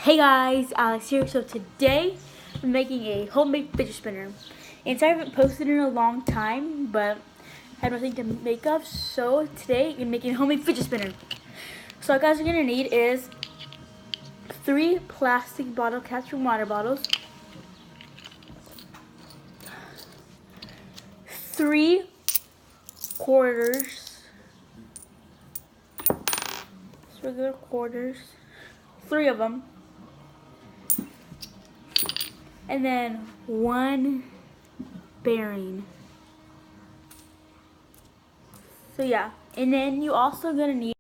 Hey guys, Alex here. So today I'm making a homemade fidget spinner. And so I haven't posted in a long time, but I had nothing to make of. So today I'm making a homemade fidget spinner. So what guys are gonna need is 3 plastic bottle caps from water bottles, 3 quarters, regular quarters, 3 of them. And then 1 bearing. So yeah, and then you're also gonna need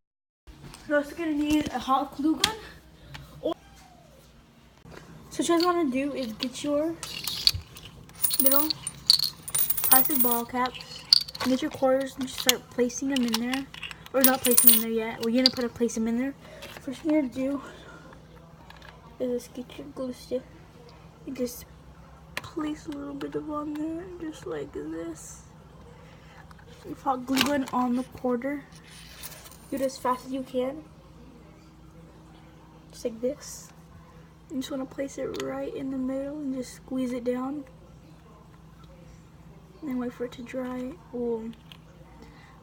a hot glue gun. So what you guys wanna do is get your little plastic ball caps, get your quarters, and just start placing them in there. Or not placing them in there yet. We're gonna place them in there. First thing you're gonna do is just get your glue stick. You just place a little bit of on there, just like this. You hot glue gun on the quarter. Do it as fast as you can. Just like this. You just want to place it right in the middle and just squeeze it down. And then wait for it to dry. Ooh.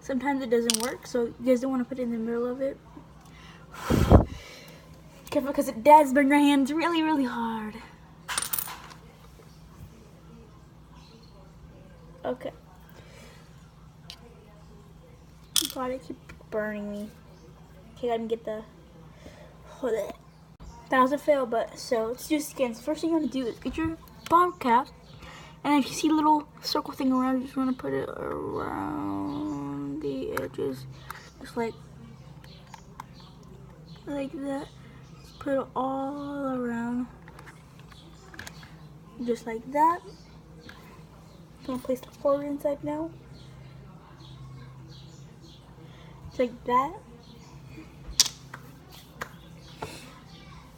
Sometimes it doesn't work, so you guys don't want to put it in the middle of it. Careful, because it does burn your hands really, really hard. Okay. God, it keeps burning me. Okay, I can get the... Hold it. That was a fail, but so let's do this again. So first thing you want to do is get your bottle cap, and if you see a little circle thing around, you just want to put it around the edges, just like that. Just put it all around, just like that. I'm gonna place the quarter inside now, just like that.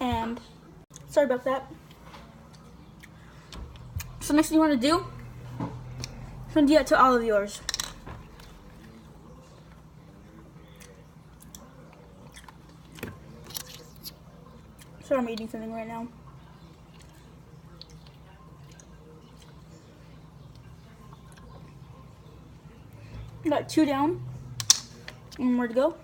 And sorry about that. So next thing you want to do, I'm gonna do that to all of yours. So I'm eating something right now. Got 2 down. And more to go.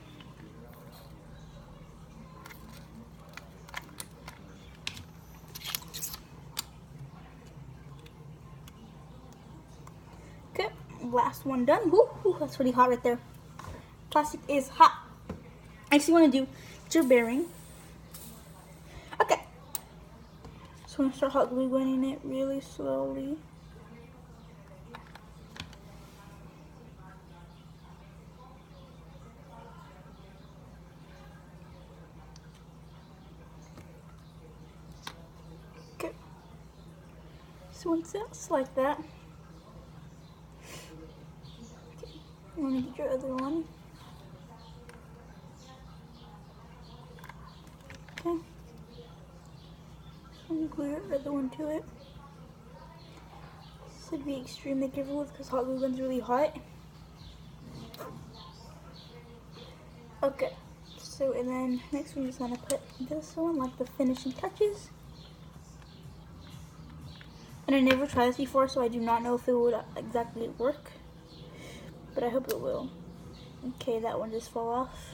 Okay, last one done. Woo, that's really hot right there. Plastic is hot. Next you want to do is your bearing. Okay. So I'm going to start hot glue gunning it really slowly. Okay. So once that's like that, okay, you want to get your other one. Okay. And glue your other one to it. This should be extremely careful with because hot glue gun's really hot. Okay. So and then next we're just gonna put this one like the finishing touches. And I never tried this before, so I do not know if it would exactly work, but I hope it will. Okay, that one just fell off.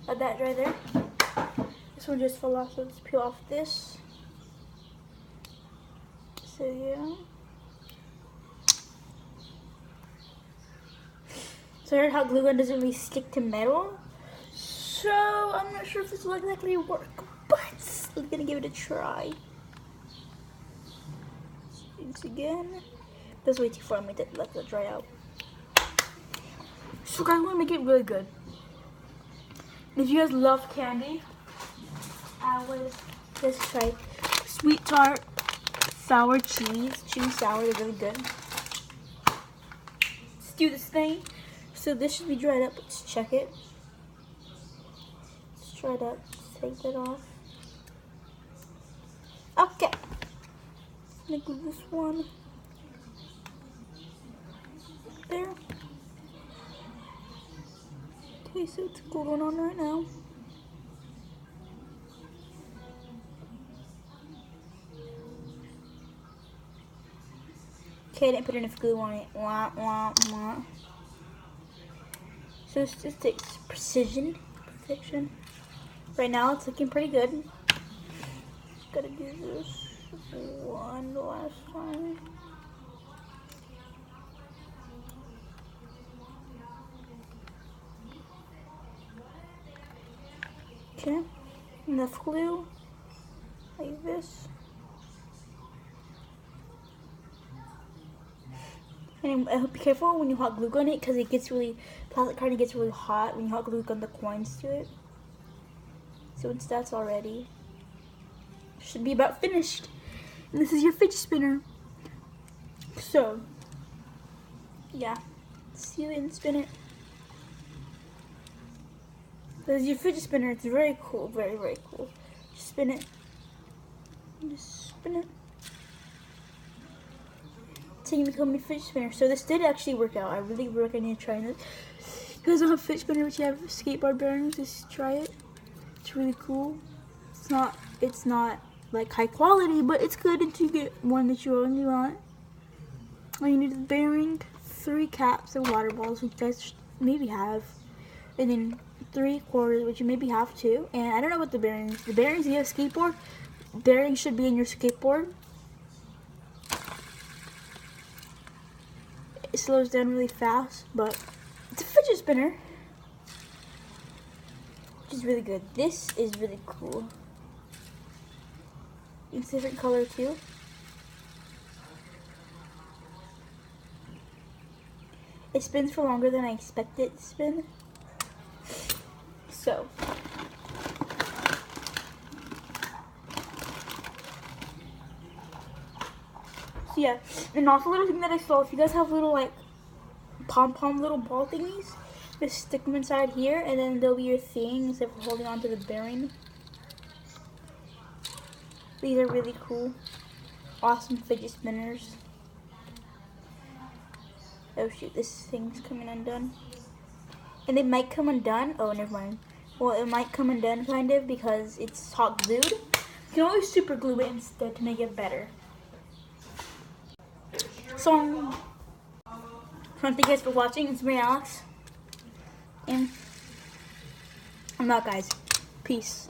Let that dry there. This one just fell off, so let's peel off this. So yeah. So I heard how glue gun doesn't really stick to metal, so I'm not sure if this will exactly work, but I'm gonna give it a try. Once again, that's way too far. I'm gonna let that dry out. So guys, I want to make it really good. And if you guys love candy, I would just try sweet tart sour cheese sour. They're really good. Let's do this thing. So this should be dried up. Let's check it. It's dried up. Let's take that off. Okay. I'm gonna glue this one there. Okay, so it's gluing on right now. Okay, I didn't put enough glue on it. Wah, wah, wah. So it's just takes precision. Right now it's looking pretty good. Gotta do this one last time. Okay, enough glue, like this. And I hope be careful when you hot glue gun it, because it gets really, plastic carding gets really hot when you hot glue gun the coins to it. So once that's all ready, should be about finished. And this is your fidget spinner. So, yeah, seal it and spin it. This is your fidget spinner. It's very cool, very, very cool. Just spin it. Just spin it. Taking me become a fidget spinner. So this did actually work out. I really recommend trying it. If you guys don't have fidget spinner, but you have skateboard bearings, just try it. It's really cool. It's not like high quality, but it's good until you get one that you only want. All you need is a bearing, 3 caps and water balls, which you guys maybe have, and then 3 quarters, which you maybe have too. And I don't know about the bearings. The bearings, if you have a skateboard, bearings should be in your skateboard. It slows down really fast, but it's a fidget spinner, which is really good. This is really cool. It's a different color too. It spins for longer than I expected it to spin. So yeah, and also a little thing that I saw, if you guys have little like pom-pom little ball thingies, just stick them inside here, and then they'll be your thing instead of holding on to the bearing. These are really cool. Awesome fidget spinners. Oh shoot, this thing's coming undone. And it might come undone. Oh, never mind. Well, it might come undone kind of because it's hot glued. You can always super glue it instead to make it better. So, I thank you guys for watching. It's me, Alex. And I'm out, guys. Peace.